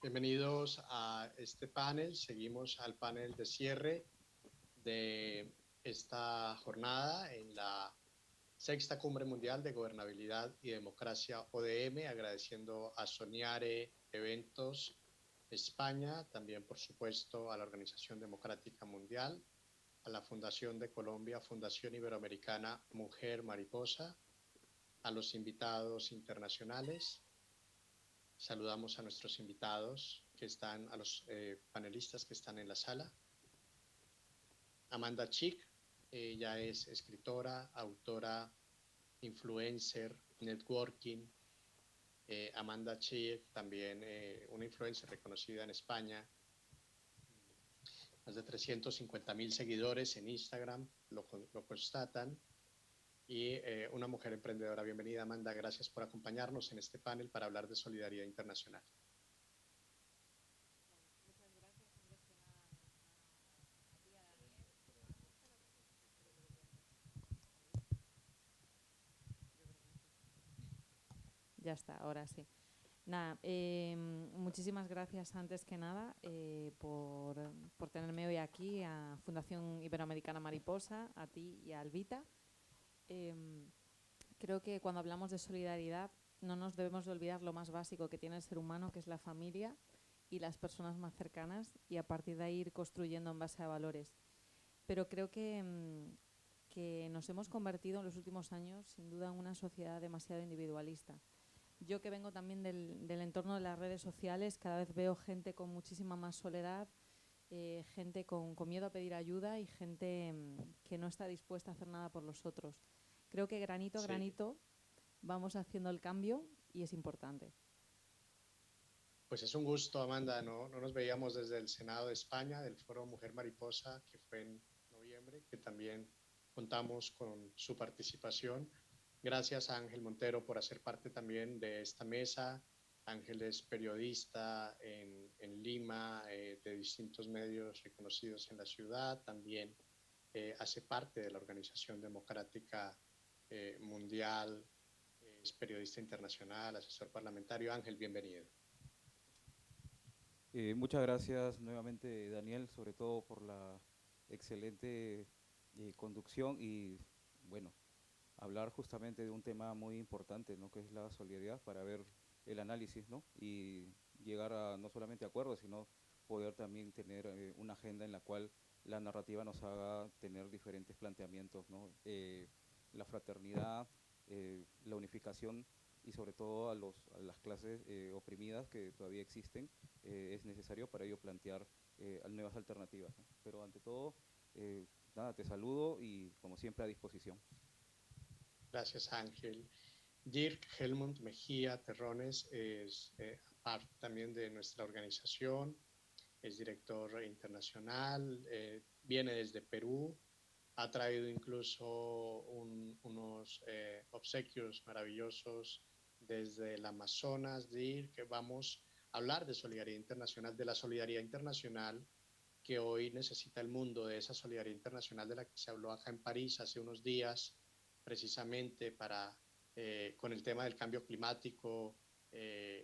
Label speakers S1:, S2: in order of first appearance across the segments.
S1: Bienvenidos a este panel. Seguimos al panel de cierre de esta jornada en la Sexta Cumbre Mundial de Gobernabilidad y Democracia ODM, agradeciendo a Soniare Eventos España, también por supuesto a la Organización Democrática Mundial, a la Fundación de Colombia, Fundación Iberoamericana Mujer Mariposa, a los invitados internacionales. Saludamos a nuestros invitados que están, a los panelistas que están en la sala. Amanda Chick, ella es escritora, autora, influencer, networking. Amanda Chick, también una influencer reconocida en España, más de 350,000 seguidores en Instagram, lo constatan. Y una mujer emprendedora. Bienvenida, Amanda. Gracias por acompañarnos en este panel para hablar de solidaridad internacional.
S2: Ya está, ahora sí. Nada, muchísimas gracias antes que nada por tenerme hoy aquí, a Fundación Iberoamericana Mariposa, a ti y a Alvita. Creo que cuando hablamos de solidaridad no nos debemos de olvidar lo más básico que tiene el ser humano, que es la familia y las personas más cercanas, y a partir de ahí ir construyendo en base a valores. Pero creo que nos hemos convertido en los últimos años, sin duda, en una sociedad demasiado individualista. Yo, que vengo también del entorno de las redes sociales, cada vez veo gente con muchísima más soledad, gente con miedo a pedir ayuda y gente que no está dispuesta a hacer nada por los otros. Creo que granito a granito vamos haciendo el cambio y es importante.
S1: Pues es un gusto, Amanda. No nos veíamos desde el Senado de España, del Foro Mujer Mariposa, que fue en noviembre, que también contamos con su participación. Gracias a Ángel Montero por hacer parte también de esta mesa. Ángel es periodista en Lima, de distintos medios reconocidos en la ciudad. También hace parte de la Organización Democrática Mundial, es periodista internacional, asesor parlamentario. Ángel, bienvenido.
S3: Muchas gracias nuevamente, Daniel, sobre todo por la excelente conducción y, bueno, hablar justamente de un tema muy importante, ¿no?, que es la solidaridad, para ver el análisis, ¿no?, y llegar a no solamente acuerdos, sino poder también tener una agenda en la cual la narrativa nos haga tener diferentes planteamientos, ¿no? La fraternidad, la unificación y sobre todo a las clases oprimidas que todavía existen, es necesario para ello plantear nuevas alternativas, ¿no? Pero ante todo, nada, te saludo y como siempre a disposición.
S1: Gracias, Ángel. Dirk Helmut Mejía Terrones es parte también de nuestra organización, es director internacional, viene desde Perú, ha traído incluso unos obsequios maravillosos desde el Amazonas. Dirk, que vamos a hablar de solidaridad internacional, de la solidaridad internacional que hoy necesita el mundo, de esa solidaridad internacional de la que se habló acá en París hace unos días, precisamente con el tema del cambio climático,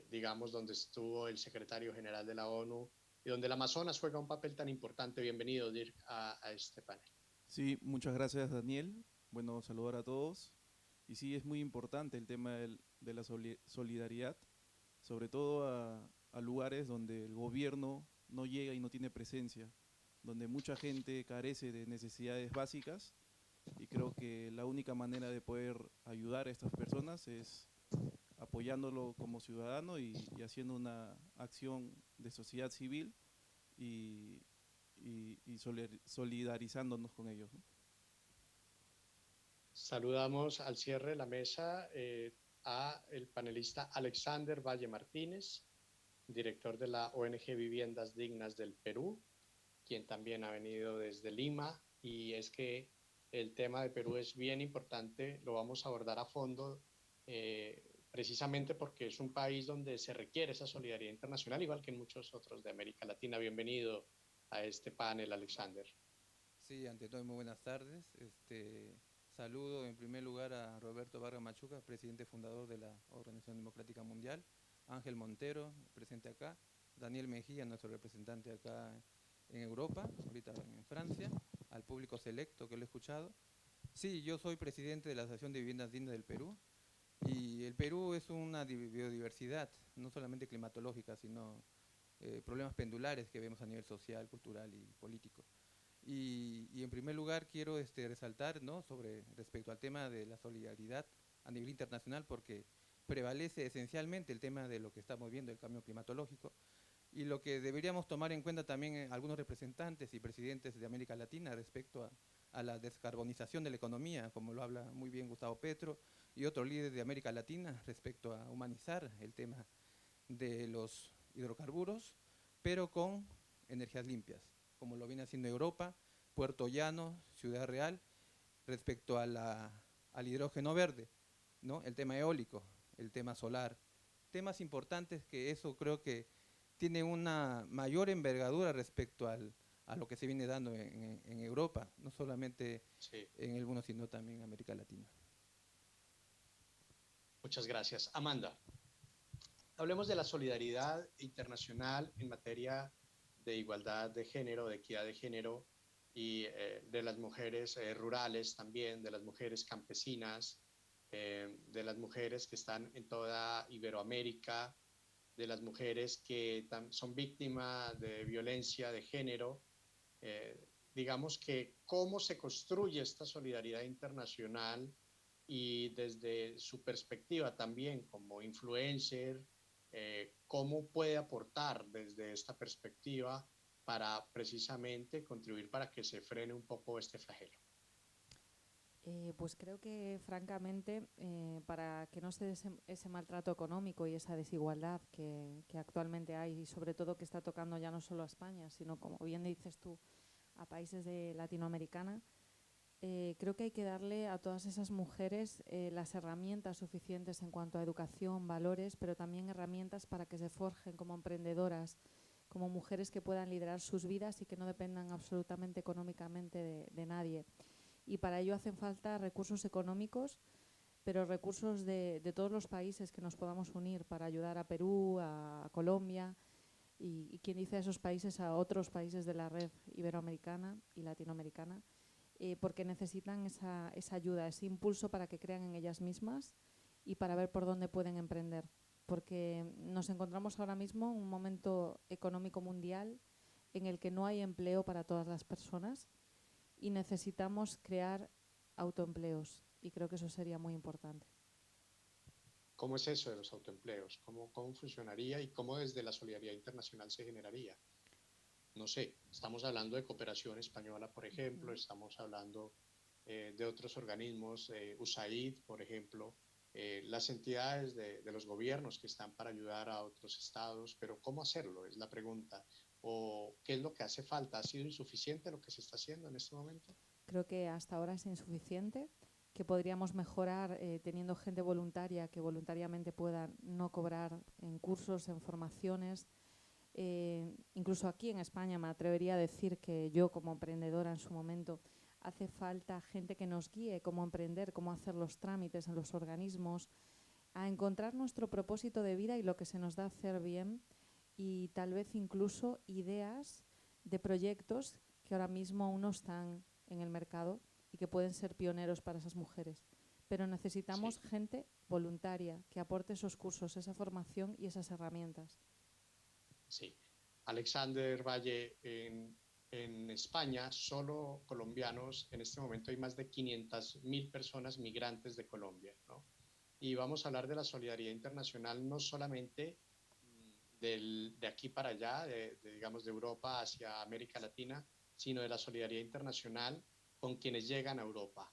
S1: digamos, donde estuvo el secretario general de la ONU y donde el Amazonas juega un papel tan importante. Bienvenido, Dirk, a este panel.
S4: Sí, muchas gracias, Daniel. Bueno, saludar a todos. Y sí, es muy importante el tema de la solidaridad, sobre todo a lugares donde el gobierno no llega y no tiene presencia, donde mucha gente carece de necesidades básicas, y creo que la única manera de poder ayudar a estas personas es apoyándolo como ciudadano y haciendo una acción de sociedad civil y, y solidarizándonos con ellos, ¿no?
S1: Saludamos al cierre de la mesa a el panelista Alexander Valle Martínez, director de la ONG Viviendas Dignas del Perú, quien también ha venido desde Lima. Y es que el tema de Perú es bien importante, lo vamos a abordar a fondo, precisamente porque es un país donde se requiere esa solidaridad internacional, igual que en muchos otros de América Latina. Bienvenido a este panel, Alexander.
S5: Sí, ante todo, muy buenas tardes. Saludo en primer lugar a Roberto Vargas Machuca, presidente fundador de la Organización Democrática Mundial, Ángel Montero, presente acá, Daniel Mejía, nuestro representante acá en Europa, ahorita en Francia, al público selecto que lo he escuchado. Sí, yo soy presidente de la Asociación de Viviendas Dignas del Perú, y el Perú es una biodiversidad, no solamente climatológica, sino problemas pendulares que vemos a nivel social, cultural y político. Y en primer lugar quiero resaltar, ¿no?, respecto al tema de la solidaridad a nivel internacional, porque prevalece esencialmente el tema de lo que estamos viendo, el cambio climatológico, y lo que deberíamos tomar en cuenta también algunos representantes y presidentes de América Latina respecto a la descarbonización de la economía, como lo habla muy bien Gustavo Petro y otros líderes de América Latina, respecto a humanizar el tema de los hidrocarburos, pero con energías limpias, como lo viene haciendo Europa, Puerto Llano, Ciudad Real, respecto al hidrógeno verde, ¿no?, el tema eólico, el tema solar, temas importantes que eso creo que tiene una mayor envergadura respecto a lo que se viene dando en Europa, no solamente
S1: Sí,
S5: en el mundo, sino también en América Latina.
S1: muchas gracias. Amanda, hablemos de la solidaridad internacional en materia de igualdad de género, de equidad de género y de las mujeres rurales también, de las mujeres campesinas, de las mujeres que están en toda Iberoamérica, de las mujeres que son víctimas de violencia de género. Digamos que cómo se construye esta solidaridad internacional y desde su perspectiva también como influencer, cómo puede aportar desde esta perspectiva para precisamente contribuir para que se frene un poco este flagelo.
S2: Pues creo que, francamente, para que no se dé ese maltrato económico y esa desigualdad que actualmente hay, y sobre todo que está tocando ya no solo a España, sino, como bien dices tú, a países de Latinoamericana, creo que hay que darle a todas esas mujeres las herramientas suficientes en cuanto a educación, valores, pero también herramientas para que se forjen como emprendedoras, como mujeres que puedan liderar sus vidas y que no dependan absolutamente económicamente de nadie. Y para ello hacen falta recursos económicos, pero recursos de todos los países que nos podamos unir para ayudar a Perú, a Colombia y quien dice a esos países, a otros países de la red iberoamericana y latinoamericana, porque necesitan esa ayuda, ese impulso para que crean en ellas mismas y para ver por dónde pueden emprender. Porque nos encontramos ahora mismo en un momento económico mundial en el que no hay empleo para todas las personas y necesitamos crear autoempleos, y creo que eso sería muy importante.
S1: ¿Cómo es eso de los autoempleos? ¿Cómo funcionaría y cómo desde la solidaridad internacional se generaría? No sé, estamos hablando de cooperación española, por ejemplo, estamos hablando de otros organismos, USAID, por ejemplo, las entidades de los gobiernos que están para ayudar a otros estados, pero ¿cómo hacerlo? Es la pregunta. ¿O qué es lo que hace falta? ¿Ha sido insuficiente lo que se está haciendo en este momento?
S2: Creo que hasta ahora es insuficiente, que podríamos mejorar teniendo gente voluntaria que voluntariamente pueda no cobrar en cursos, en formaciones. Incluso aquí en España me atrevería a decir que yo, como emprendedora en su momento, hace falta gente que nos guíe cómo emprender, cómo hacer los trámites en los organismos, a encontrar nuestro propósito de vida y lo que se nos da hacer bien, y tal vez incluso ideas de proyectos que ahora mismo aún no están en el mercado y que pueden ser pioneros para esas mujeres. Pero necesitamos
S1: Sí,
S2: gente voluntaria que aporte esos cursos, esa formación y esas herramientas.
S1: sí. Alexander Valle, en España, solo colombianos, en este momento hay más de 500.000 personas migrantes de Colombia, ¿no? Y vamos a hablar de la solidaridad internacional no solamente de aquí para allá, digamos de Europa hacia América Latina, sino de la solidaridad internacional con quienes llegan a Europa.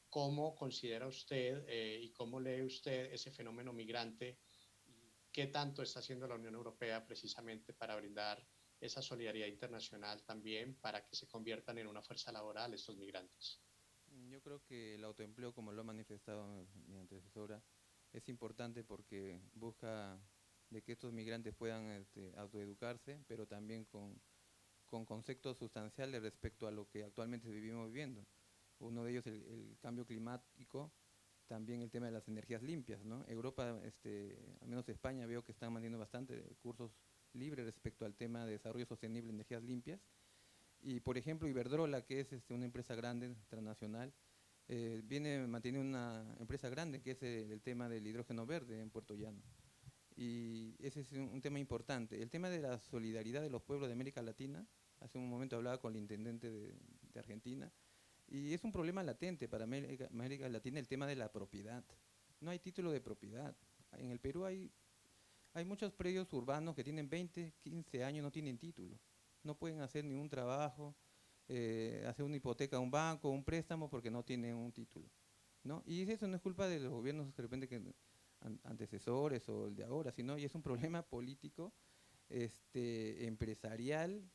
S1: ¿Cómo considera usted y cómo lee usted ese fenómeno migrante? ¿Qué tanto está haciendo la Unión Europea precisamente para brindar esa solidaridad internacional también para que se conviertan en una fuerza laboral estos migrantes?
S5: Yo creo que el autoempleo, como lo ha manifestado mi antecesora, es importante porque busca de que estos migrantes puedan autoeducarse, pero también con conceptos sustanciales respecto a lo que actualmente vivimos viviendo. Uno de ellos el cambio climático, también el tema de las energías limpias, ¿no? Europa, al menos España, veo que están mandando bastante cursos libre respecto al tema de desarrollo sostenible de energías limpias. Y, por ejemplo, Iberdrola, que es una empresa grande, transnacional, viene manteniendo una empresa grande que es el tema del hidrógeno verde en Puerto Llano. Y ese es un tema importante. El tema de la solidaridad de los pueblos de América Latina, hace un momento hablaba con el intendente de Argentina, y es un problema latente para América Latina el tema de la propiedad. No hay título de propiedad. En el Perú hay muchos predios urbanos que tienen 20, 15 años, no tienen título. No pueden hacer ningún trabajo, hacer una hipoteca a un banco, un préstamo, porque no tienen un título, ¿no? Y eso no es culpa de los gobiernos de repente antecesores o el de ahora, sino y es un problema político, empresarial,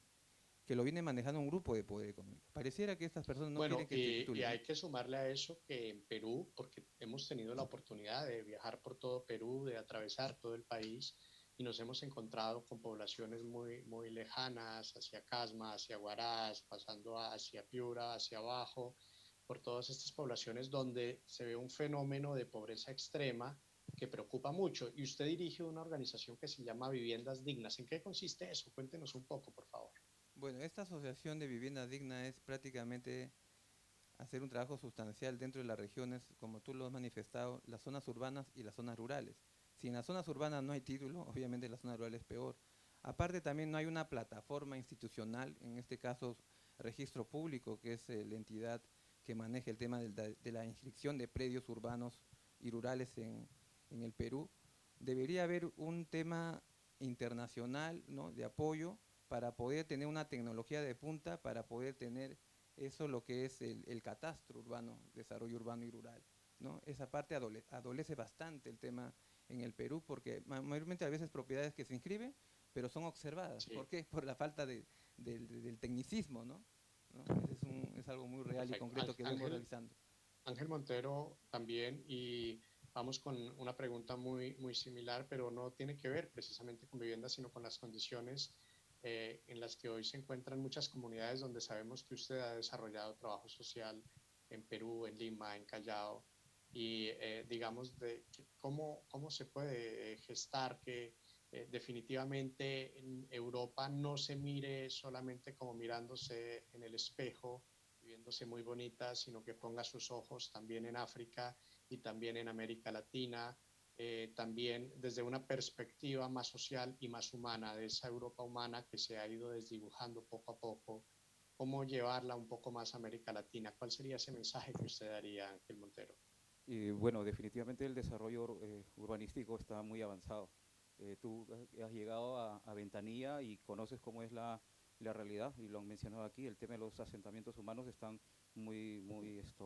S5: que lo viene manejando un grupo de poder económico. Pareciera que estas personas no quieren
S1: Bueno,
S5: que se
S1: y
S5: titulen, ¿no?
S1: hay que sumarle a eso que en Perú, porque hemos tenido la oportunidad de viajar por todo Perú, de atravesar todo el país, y nos hemos encontrado con poblaciones muy, muy lejanas, hacia Casma, hacia Huaraz, pasando hacia Piura, hacia abajo, por todas estas poblaciones donde se ve un fenómeno de pobreza extrema que preocupa mucho. Y usted dirige una organización que se llama Viviendas Dignas. ¿En qué consiste eso? Cuéntenos un poco, por favor.
S5: Bueno, esta asociación de vivienda digna es prácticamente hacer un trabajo sustancial dentro de las regiones, como tú lo has manifestado, las zonas urbanas y las zonas rurales. Si en las zonas urbanas no hay título, obviamente en las zonas rurales es peor. Aparte también no hay una plataforma institucional, en este caso registro público, que es la entidad que maneja el tema de la inscripción de predios urbanos y rurales en el Perú. Debería haber un tema internacional, ¿no?, de apoyo para poder tener una tecnología de punta, para poder tener eso lo que es el catastro urbano, desarrollo urbano y rural, ¿no? Esa parte adolece bastante el tema en el Perú, porque mayormente a veces propiedades que se inscriben, pero son observadas.
S1: Sí,
S5: ¿Por qué? Por la falta del tecnicismo, ¿no? ¿No? Es algo muy real y
S1: perfecto.
S5: concreto que vemos
S1: Ángel,
S5: realizando.
S1: Ángel Montero también, y vamos con una pregunta muy, muy similar, pero no tiene que ver precisamente con vivienda, sino con las condiciones en las que hoy se encuentran muchas comunidades donde sabemos que usted ha desarrollado trabajo social en Perú, en Lima, en Callao, y digamos de cómo se puede gestar que definitivamente en Europa no se mire solamente como mirándose en el espejo, viéndose muy bonita, sino que ponga sus ojos también en África y también en América Latina, también desde una perspectiva más social y más humana, de esa Europa humana que se ha ido desdibujando poco a poco, cómo llevarla un poco más a América Latina. ¿Cuál sería ese mensaje que usted daría, Ángel Montero?
S3: Y bueno, definitivamente el desarrollo urbanístico está muy avanzado. Tú has llegado a Ventanilla y conoces cómo es la realidad, y lo han mencionado aquí, el tema de los asentamientos humanos están muy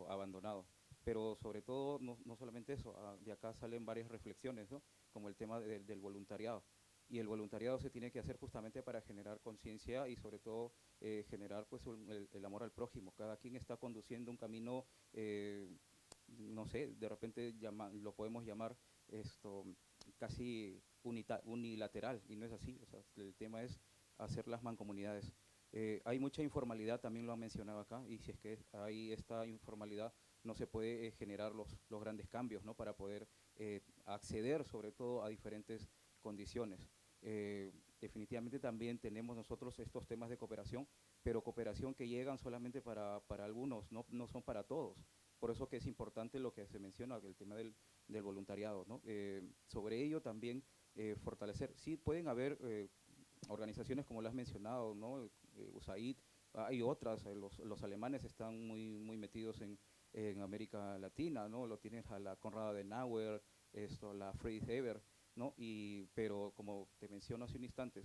S3: abandonados. Pero sobre todo, no solamente eso, de acá salen varias reflexiones, ¿no?, como el tema del voluntariado. Y el voluntariado se tiene que hacer justamente para generar conciencia y sobre todo generar pues el amor al prójimo. Cada quien está conduciendo un camino, no sé, de repente lo podemos llamar casi unilateral, y no es así. O sea, el tema es hacer las mancomunidades. Hay mucha informalidad, también lo han mencionado acá, y si es que hay esta informalidad, no se puede generar los grandes cambios, ¿no?, para poder acceder sobre todo a diferentes condiciones. Definitivamente también tenemos nosotros estos temas de cooperación, pero cooperación que llegan solamente para algunos, no son para todos. Por eso que es importante lo que se menciona, el tema del voluntariado, ¿no? Sobre ello también fortalecer. Sí, pueden haber organizaciones como las has mencionado, ¿no?, USAID, hay otras, los alemanes están muy metidos en América Latina, ¿no? Lo tienes a la Konrad Adenauer, la Friedrich Ebert, ¿no? Pero como te menciono hace un instante,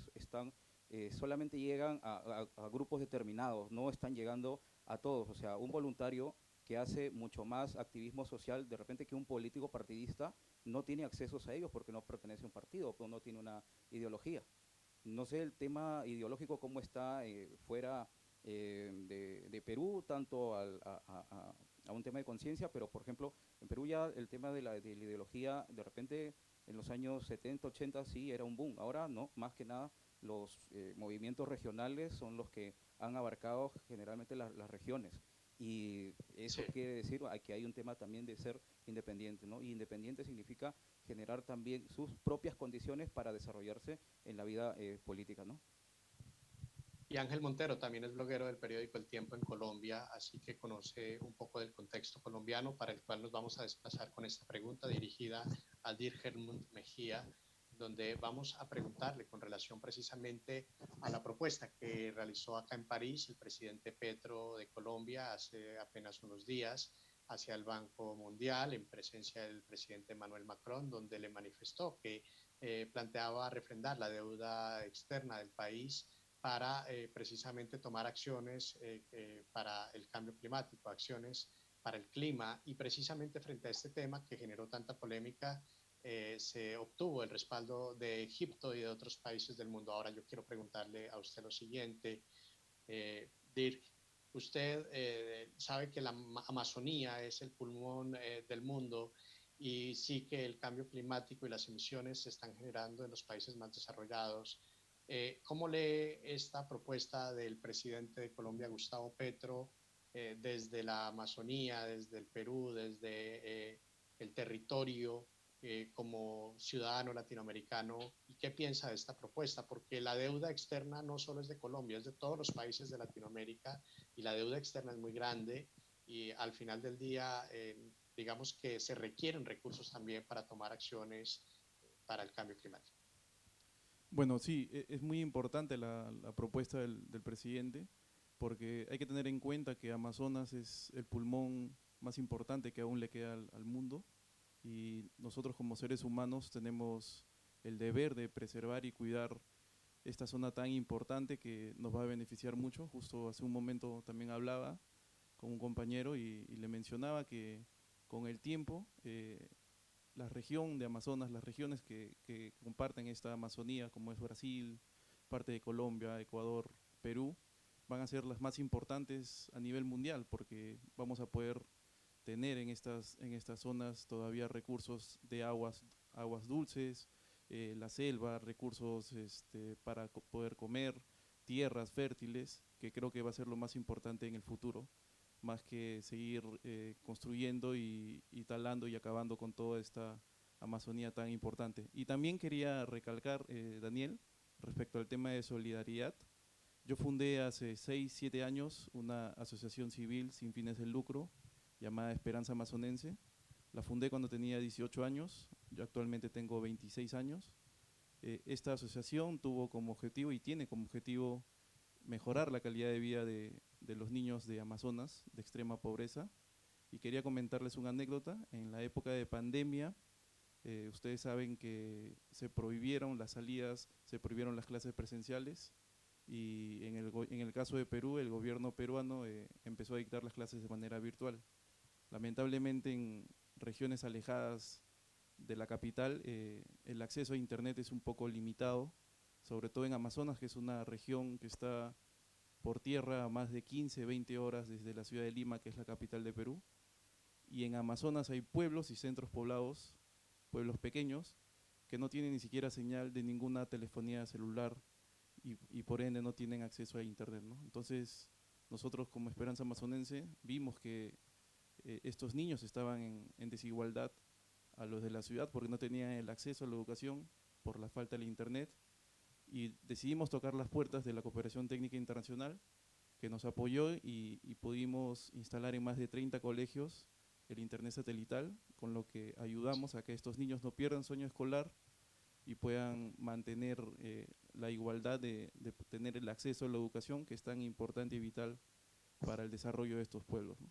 S3: solamente llegan a grupos determinados, no están llegando a todos. O sea, un voluntario que hace mucho más activismo social, de repente, que un político partidista, no tiene accesos a ellos porque no pertenece a un partido o no tiene una ideología. No sé el tema ideológico cómo está fuera de Perú, tanto a un tema de conciencia, pero por ejemplo, en Perú ya el tema de la ideología, de repente en los años 70, 80 sí era un boom, ahora no, más que nada los movimientos regionales son los que han abarcado generalmente las regiones. Y eso
S1: Sí.
S3: quiere decir que hay un tema también de ser independiente, ¿no? Y independiente significa generar también sus propias condiciones para desarrollarse en la vida política, ¿no?
S1: Y Ángel Montero también es bloguero del periódico El Tiempo en Colombia, así que conoce un poco del contexto colombiano, para el cual nos vamos a desplazar con esta pregunta dirigida a Dirk Helmut Mejía, donde vamos a preguntarle con relación precisamente a la propuesta que realizó acá en París el presidente Petro de Colombia hace apenas unos días hacia el Banco Mundial en presencia del presidente Emmanuel Macron, donde le manifestó que planteaba refrendar la deuda externa del país para precisamente tomar acciones para el cambio climático, acciones para el clima, y precisamente frente a este tema que generó tanta polémica, se obtuvo el respaldo de Egipto y de otros países del mundo. Ahora yo quiero preguntarle a usted lo siguiente, Dirk, usted sabe que la Amazonía es el pulmón del mundo, y sí que el cambio climático y las emisiones se están generando en los países más desarrollados. ¿Cómo lee esta propuesta del presidente de Colombia, Gustavo Petro, desde la Amazonía, desde el Perú, desde el territorio, como ciudadano latinoamericano? ¿Y qué piensa de esta propuesta? Porque la deuda externa no solo es de Colombia, es de todos los países de Latinoamérica, y la deuda externa es muy grande, y al final del día, digamos que se requieren recursos también para tomar acciones para el cambio climático.
S4: Bueno, sí, es muy importante la propuesta del presidente, porque hay que tener en cuenta que Amazonas es el pulmón más importante que aún le queda al mundo, y nosotros como seres humanos tenemos el deber de preservar y cuidar esta zona tan importante que nos va a beneficiar mucho. Justo hace un momento también hablaba con un compañero y le mencionaba que con el tiempo la región de Amazonas, las regiones que comparten esta Amazonía, como es Brasil, parte de Colombia, Ecuador, Perú, van a ser las más importantes a nivel mundial, porque vamos a poder tener en estas zonas todavía recursos de aguas dulces, la selva, recursos para poder comer, tierras fértiles, que creo que va a ser lo más importante en el futuro, más que seguir construyendo y talando y acabando con toda esta Amazonía tan importante. Y también quería recalcar, Daniel, respecto al tema de solidaridad. Yo fundé hace 6, 7 años una asociación civil sin fines de lucro llamada Esperanza Amazonense. La fundé cuando tenía 18 años, yo actualmente tengo 26 años. Esta asociación tuvo como objetivo y tiene como objetivo mejorar la calidad de vida de los niños de Amazonas, de extrema pobreza. Y quería comentarles una anécdota. En la época de pandemia, ustedes saben que se prohibieron las salidas, se prohibieron las clases presenciales, y en el caso de Perú, el gobierno peruano empezó a dictar las clases de manera virtual. Lamentablemente en regiones alejadas de la capital, el acceso a internet es un poco limitado, sobre todo en Amazonas, que es una región que está por tierra a más de 15, 20 horas desde la ciudad de Lima, que es la capital de Perú. Y en Amazonas hay pueblos y centros poblados, pueblos pequeños, que no tienen ni siquiera señal de ninguna telefonía celular, y por ende no tienen acceso a internet, ¿no? Entonces, nosotros como Esperanza Amazonense vimos que estos niños estaban en desigualdad a los de la ciudad, porque no tenían el acceso a la educación por la falta de internet, y decidimos tocar las puertas de la Cooperación Técnica Internacional, que nos apoyó, y pudimos instalar en más de 30 colegios el internet satelital, con lo que ayudamos a que estos niños no pierdan sueño escolar y puedan mantener la igualdad de tener el acceso a la educación, que es tan importante y vital para el desarrollo de estos pueblos, ¿no?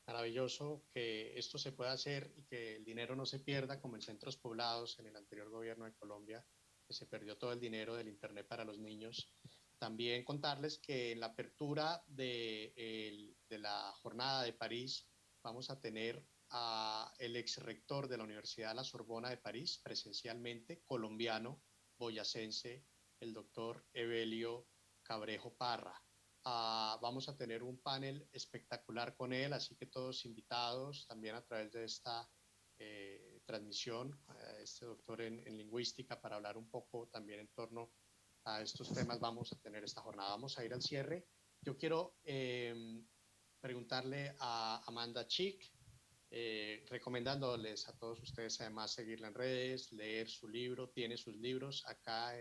S1: Maravilloso que esto se pueda hacer y que el dinero no se pierda, como en centros poblados en el anterior gobierno de Colombia, que se perdió todo el dinero del Internet para los niños. También contarles que en la apertura de la jornada de París vamos a tener a el ex rector de la Universidad de la Sorbona de París, presencialmente, colombiano, boyacense, el doctor Evelio Cabrejo Parra. Vamos a tener un panel espectacular con él, así que todos invitados también a través de esta transmisión, este doctor en lingüística, para hablar un poco también en torno a estos temas. Vamos a tener esta jornada. Vamos a ir al cierre. Yo quiero preguntarle a Amanda Chick, recomendándoles a todos ustedes además seguirla en redes, leer su libro, tiene sus libros acá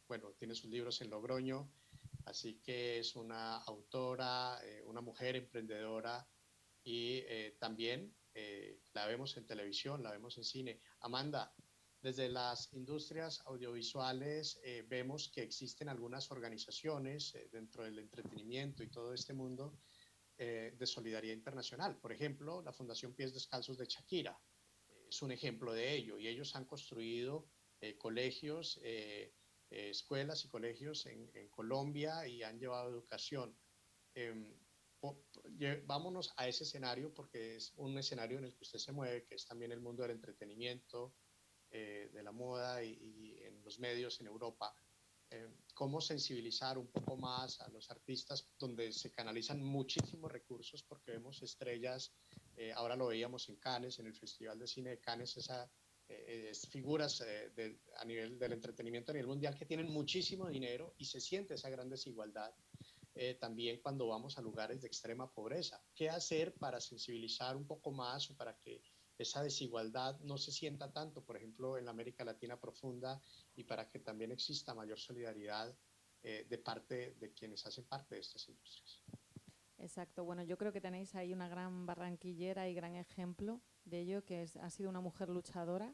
S1: bueno, tiene sus libros en Logroño, así que es una autora, una mujer emprendedora y también la vemos en televisión, la vemos en cine. Amanda, desde las industrias audiovisuales vemos que existen algunas organizaciones dentro del entretenimiento y todo este mundo de solidaridad internacional. Por ejemplo, la Fundación Pies Descalzos de Shakira es un ejemplo de ello y ellos han construido colegios, escuelas y colegios en Colombia y han llevado educación. Eh, vámonos a ese escenario porque es un escenario en el que usted se mueve, que es también el mundo del entretenimiento, de la moda y en los medios en Europa. Cómo sensibilizar un poco más a los artistas donde se canalizan muchísimos recursos porque vemos estrellas, ahora lo veíamos en Cannes, en el Festival de Cine de Cannes, figuras a nivel del entretenimiento a nivel mundial que tienen muchísimo dinero y se siente esa gran desigualdad. También cuando vamos a lugares de extrema pobreza. ¿Qué hacer para sensibilizar un poco más o para que esa desigualdad no se sienta tanto, por ejemplo, en la América Latina profunda y para que también exista mayor solidaridad de parte de quienes hacen parte de estas industrias?
S2: Exacto, bueno, yo creo que tenéis ahí una gran barranquillera y gran ejemplo de ello, que ha sido una mujer luchadora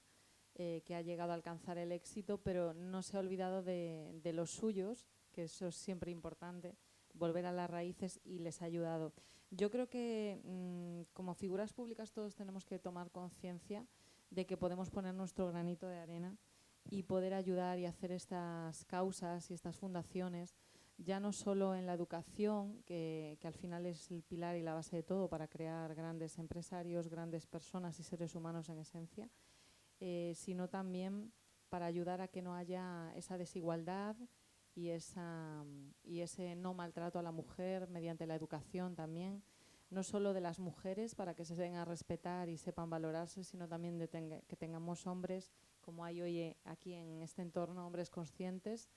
S2: que ha llegado a alcanzar el éxito, pero no se ha olvidado de los suyos, que eso es siempre importante, volver a las raíces, y les ha ayudado. Yo creo que como figuras públicas todos tenemos que tomar conciencia de que podemos poner nuestro granito de arena y poder ayudar y hacer estas causas y estas fundaciones, ya no solo en la educación, que al final es el pilar y la base de todo para crear grandes empresarios, grandes personas y seres humanos en esencia, sino también para ayudar a que no haya esa desigualdad y ese no maltrato a la mujer mediante la educación también, no solo de las mujeres para que se den a respetar y sepan valorarse, sino también que tengamos hombres, como hay hoy aquí en este entorno, hombres conscientes,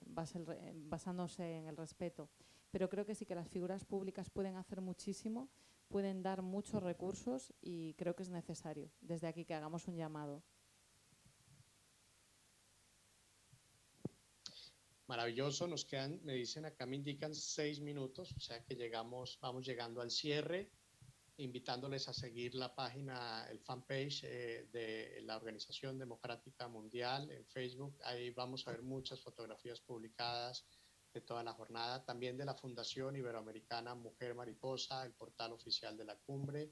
S2: basándose en el respeto. Pero creo que sí que las figuras públicas pueden hacer muchísimo, pueden dar muchos recursos y creo que es necesario desde aquí que hagamos un llamado.
S1: Maravilloso, nos quedan, me dicen acá, me indican 6 minutos, o sea que vamos llegando al cierre, invitándoles a seguir la página, el fanpage de la Organización Democrática Mundial en Facebook. Ahí vamos a ver muchas fotografías publicadas de toda la jornada, también de la Fundación Iberoamericana Mujer Mariposa, el portal oficial de la cumbre.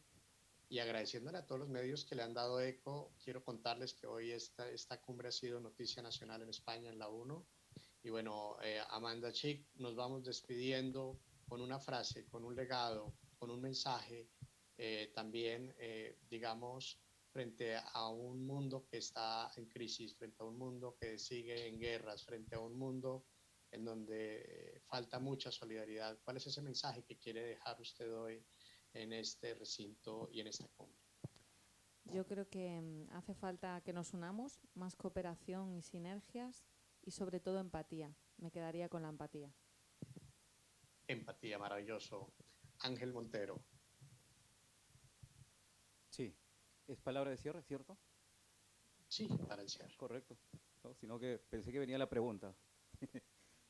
S1: Y agradeciéndole a todos los medios que le han dado eco, quiero contarles que hoy esta cumbre ha sido noticia nacional en España, en la ONU. Y bueno, Amanda Chick, nos vamos despidiendo con una frase, con un legado, con un mensaje, también, digamos, frente a un mundo que está en crisis, frente a un mundo que sigue en guerras, frente a un mundo en donde falta mucha solidaridad. ¿Cuál es ese mensaje que quiere dejar usted hoy en este recinto y en esta cumbre?
S2: Yo creo que hace falta que nos unamos, más cooperación y sinergias y sobre todo empatía. Me quedaría con la empatía.
S1: Empatía, maravilloso. Ángel Montero.
S3: Sí, es palabra de cierre, ¿cierto?
S1: Sí, para el cierre.
S3: Correcto, ¿no? Sino que pensé que venía la pregunta.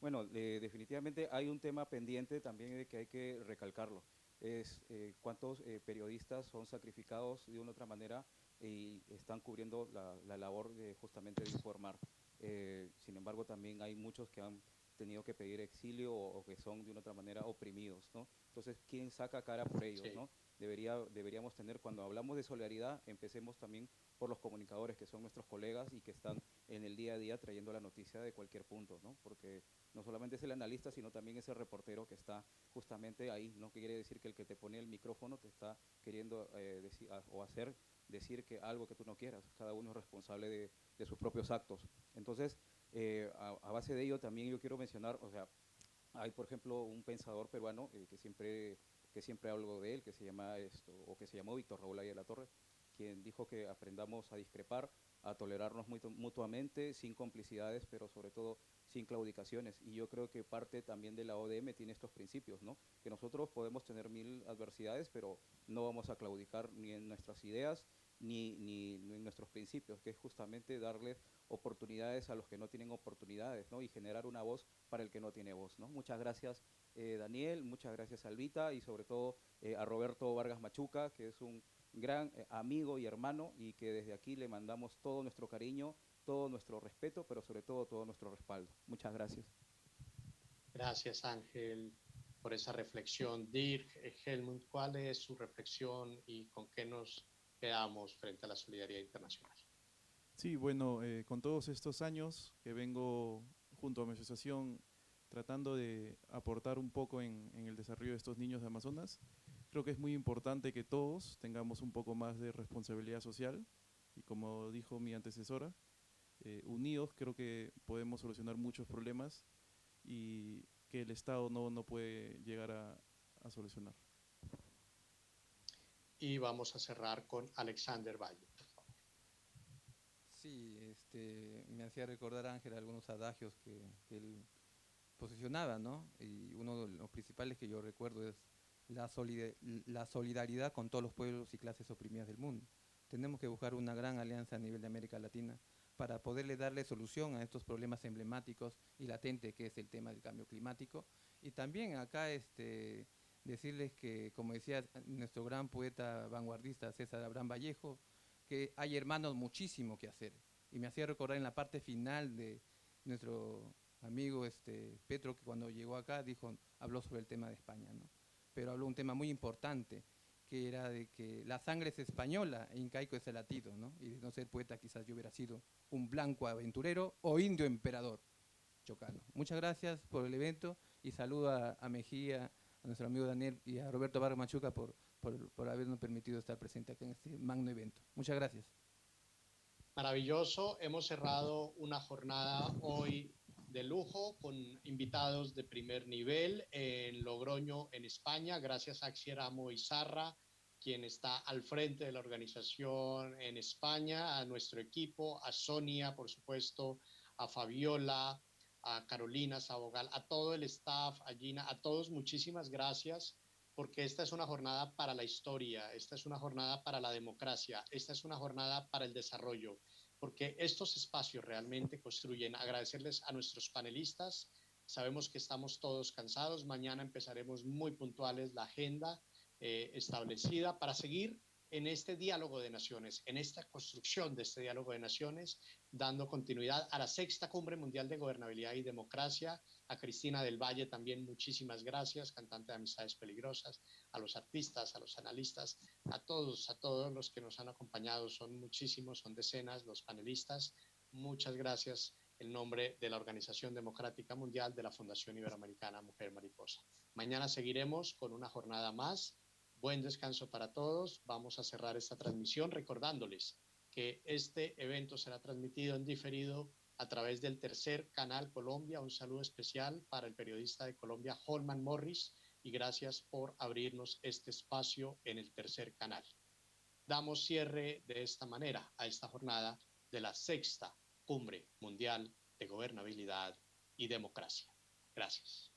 S3: Bueno, definitivamente hay un tema pendiente también de que hay que recalcarlo. Es cuántos periodistas son sacrificados de una u otra manera y están cubriendo la labor de justamente de informar. Sin embargo, también hay muchos que han tenido que pedir exilio o que son de una u otra manera oprimidos, ¿no? Entonces, ¿quién saca cara por ellos,
S1: Sí.
S3: ¿no? Deberíamos tener, cuando hablamos de solidaridad, empecemos también por los comunicadores, que son nuestros colegas y que están en el día a día trayendo la noticia de cualquier punto, ¿no? Porque no solamente es el analista, sino también es el reportero que está justamente ahí, ¿no? Que quiere decir que el que te pone el micrófono te está queriendo decir o hacer decir que algo que tú no quieras. Cada uno es responsable de sus propios actos. Entonces, a base de ello también yo quiero mencionar, o sea, hay por ejemplo un pensador peruano que siempre hablo de él, que se llama o que se llamó Víctor Raúl Aya de la Torre, quien dijo que aprendamos a discrepar, a tolerarnos mutuamente, sin complicidades, pero sobre todo sin sin claudicaciones. Y yo creo que parte también de la ODM tiene estos principios, ¿no? Que nosotros podemos tener 1000 adversidades, pero no vamos a claudicar ni en nuestras ideas ni en nuestros principios, que es justamente darles oportunidades a los que no tienen oportunidades, ¿no? Y generar una voz para el que no tiene voz, ¿no? Muchas gracias, Daniel, muchas gracias, Albita, y sobre todo a Roberto Vargas Machuca, que es un gran amigo y hermano, y que desde aquí le mandamos todo nuestro cariño, todo nuestro respeto, pero sobre todo nuestro respaldo. Muchas gracias.
S1: Gracias, Ángel, por esa reflexión. Dirk, Helmut, ¿cuál es su reflexión y con qué nos quedamos frente a la solidaridad internacional?
S4: Sí, bueno, con todos estos años que vengo junto a mi asociación tratando de aportar un poco en el desarrollo de estos niños de Amazonas, creo que es muy importante que todos tengamos un poco más de responsabilidad social y, como dijo mi antecesora, unidos creo que podemos solucionar muchos problemas y que el Estado no puede llegar a solucionar.
S1: Y vamos a cerrar con Alexander Valle.
S5: Sí, me hacía recordar, Ángel, algunos adagios que él posicionaba, ¿no? Y uno de los principales que yo recuerdo es la solidaridad con todos los pueblos y clases oprimidas del mundo. Tenemos que buscar una gran alianza a nivel de América Latina para poderle darle solución a estos problemas emblemáticos y latentes que es el tema del cambio climático. Y también acá decirles que, como decía nuestro gran poeta vanguardista César Abraham Vallejo, que hay, hermanos, muchísimo que hacer. Y me hacía recordar en la parte final de nuestro amigo Petro, que cuando llegó acá habló sobre el tema de España, ¿no? Pero habló un tema muy importante, que era de que la sangre es española e incaico es el latido, ¿no? Y de no ser poeta quizás yo hubiera sido un blanco aventurero o indio emperador chocano. Muchas gracias por el evento y saludo a Mejía, a nuestro amigo Daniel y a Roberto Vargas Machuca por habernos permitido estar presente acá en este magno evento. Muchas gracias.
S1: Maravilloso, hemos cerrado una jornada hoy de lujo con invitados de primer nivel en Logroño, en España, gracias a Axieramo Izarra, quien está al frente de la organización en España, a nuestro equipo, a Sonia, por supuesto, a Fabiola, a Carolina Sabogal, a todo el staff, a Gina, a todos muchísimas gracias, porque esta es una jornada para la historia, esta es una jornada para la democracia, esta es una jornada para el desarrollo, porque estos espacios realmente construyen. Agradecerles a nuestros panelistas, sabemos que estamos todos cansados, mañana empezaremos muy puntuales la agenda establecida para seguir en este diálogo de naciones, en esta construcción de este diálogo de naciones, dando continuidad a la 6ª Cumbre Mundial de Gobernabilidad y Democracia. A Cristina del Valle también muchísimas gracias, cantante de Amistades Peligrosas, a los artistas, a los analistas, a todos los que nos han acompañado, son muchísimos, son decenas los panelistas. Muchas gracias en nombre de la Organización Democrática Mundial, de la Fundación Iberoamericana Mujer Mariposa. Mañana seguiremos con una jornada más. Buen descanso para todos. Vamos a cerrar esta transmisión recordándoles que este evento será transmitido en diferido a través del tercer canal Colombia. Un saludo especial para el periodista de Colombia, Holman Morris, y gracias por abrirnos este espacio en el tercer canal. Damos cierre de esta manera a esta jornada de la 6ª Cumbre Mundial de Gobernabilidad y Democracia. Gracias.